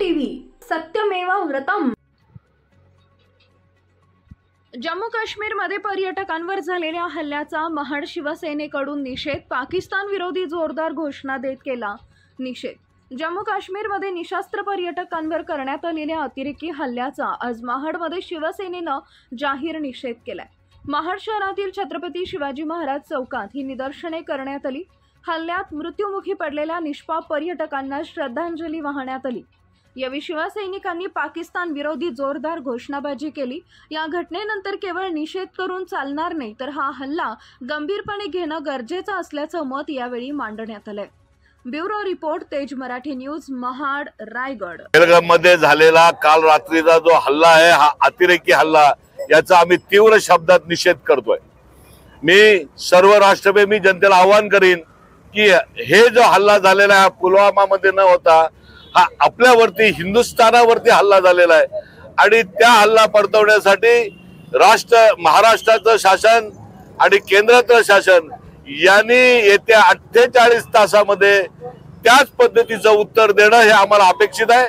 TV सत्यमेव व्रतम। जम्मू काश्मीरमध्ये पर्यटकांवर झालेल्या हल्ल्याचा महाड शिवसेनेकडून निषेध। पाकिस्तान विरोधी जोरदार घोषणा देत केला निषेध। जम्मू काश्मीरमध्ये निशस्त्र पर्यटकांवर करण्यात आलेल्या अतिरेकी हल्ल्याचा आज महाडमध्ये शिवसेनेनं जाहीर निषेध केलाय। महाड शहरातील छत्रपती शिवाजी महाराज चौकात ही निदर्शने करण्यात आली। हल्ल्यात मृत्युमुखी पडलेल्या निष्पाप पर्यटकांना श्रद्धांजली वाहण्यात आली। यावेळी शिवसैनिकांनी पाकिस्तान विरोधी जोरदार घोषणाबाजी केली। या घटनेनंतर केवळ निषेध करून चालणार नाही, तर हा हल्ला गंभीरपणे घेणं गरजेचं असल्याचं मत यावेळी मांडण्यात आलंय। ब्युरो रिपोर्ट, तेज मराठी न्यूज, महाड, रायगड। बेळगावमध्ये झालेला काल रात्रीचा जो हल्ला आहे, हा अतिरेकी हल्ला, याचा आम्ही तीव्र शब्दात निषेध करतोय। मी सर्व राष्ट्रप्रेमी जनतेला आवाहन करीन की हे जो हल्ला झालेला आहे पुलवामा मध्ये न होता हा आपल्यावरती, हिंदुस्थानावरती हल्ला झालेला आहे आणि त्या हल्ला परतवण्यासाठी महाराष्ट्राचं शासन आणि केंद्राचं शासन यांनी येत्या 48 तासामध्ये त्याच पद्धतीचं उत्तर देणं हे आम्हाला अपेक्षित आहे।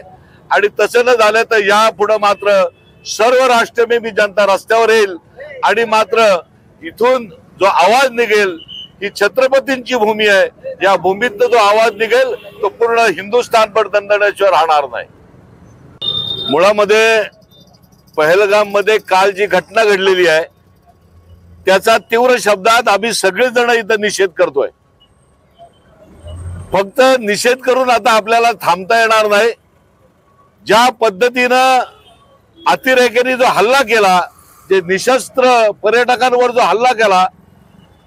आणि तसं न झालं तर यापुढे मात्र सर्व राष्ट्रप्रेमी जनता रस्त्यावर येईल आणि मात्र इथून जो आवाज निघेल, ही छत्रपतींची भूमी आहे, या भूमीतनं जो आवाज निघेल तो पूर्ण हिंदुस्थान पर दणदण्याशिवाय राहणार नाही। मुळामध्ये पहलगाम मध्ये काल जी घटना घडलेली आहे त्याचा तीव्र शब्दात आम्ही सगळेजण इथं निषेध करतोय। फक्त निषेध करून आता आपल्याला थांबता येणार नाही। ज्या पद्धतीनं अतिरेक्यांनी जो हल्ला केला, जे निशस्त्र पर्यटकांवर जो हल्ला केला,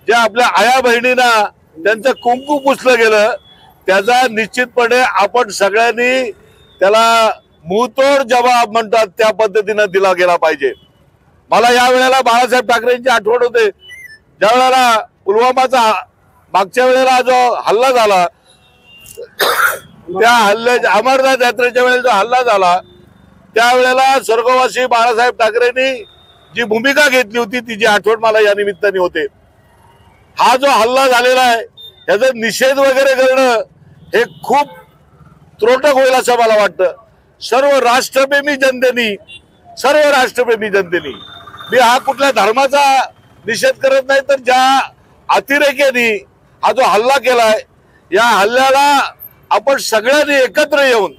ज्या आपल्या आया बहिणींना त्यांचं कुंकू पुसलं गेलं, त्याचा निश्चितपणे आपण सगळ्यांनी त्याला मुंहतोड जवाब म्हणतात त्या पद्धतीनं दिला गेला पाहिजे। मला या वेळेला बाळासाहेब ठाकरेंची आठवण होते, ज्या वेळेला पुलवामाचा मागच्या वेळेला जो हल्ला झाला, त्या हल्ल्याच्या अमरनाथ यात्रेच्या वेळेला जो हल्ला झाला, त्यावेळेला स्वर्गवासी बाळासाहेब ठाकरेंनी जी भूमिका घेतली होती तिची आठवण मला या निमित्ताने होते। हा जो हल्ला झालेला आहे त्याचा निषेध वगैरे करणं हे खूप त्रोटक होईल असं मला वाटतं। सर्व राष्ट्रप्रेमी जनतेनी, मी हा कुठल्या धर्माचा निषेध करत नाही, तर ज्या अतिरेक्यांनी हा जो हल्ला केलाय, या हल्ल्याला आपण सगळ्यांनी एकत्र येऊन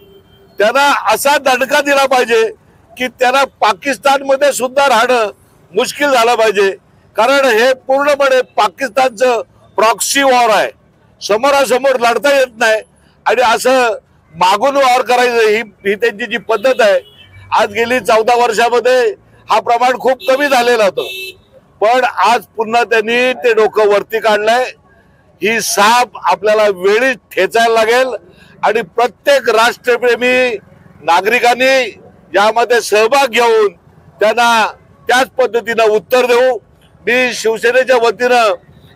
त्यांना असा दणका दिला पाहिजे की त्यांना पाकिस्तानमध्ये सुद्धा राहणं मुश्किल झालं पाहिजे। कारण हे पूर्णपणे पाकिस्तानचं प्रॉक्सी वॉर आहे, समोरासमोर लढता येत नाही आणि असं मागून वॉर करायचं ही त्यांची जी पद्धत आहे। आज गेली 14 वर्षामध्ये हा प्रमाण खूप कमी झालेलं होतं, पण आज पुन्हा त्यांनी ते डोकं वरती काढलंय। ही साप आपल्याला वेळीच ठेचायला लागेल आणि प्रत्येक राष्ट्रप्रेमी नागरिकांनी यामध्ये सहभाग घेऊन त्यांना त्याच पद्धतीनं उत्तर देऊ। मी शिवसेनेच्या वतीनं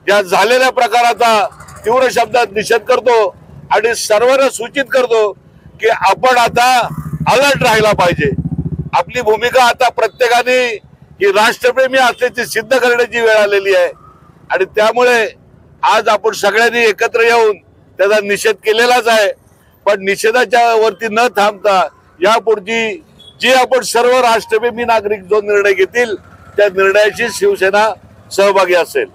या झालेल्या प्रकाराचा तीव्र शब्दात निषेध करतो आणि सर्वांना सूचित करतो की आपण आता अलर्ट राहायला पाहिजे। आपली भूमिका आता प्रत्येकाने ही राष्ट्रप्रेमी असल्याची सिद्ध करण्याची वेळ आलेली आहे आणि त्यामुळे आज आपण सगळ्यांनी एकत्र येऊन त्याचा निषेध केलेलाच आहे। पण निषेधाच्या वरती न थांबता यापुढची जी आपण सर्व राष्ट्रप्रेमी नागरिक जो निर्णय घेतील त्या निर्णयाची शिवसेना सहभागी असेल।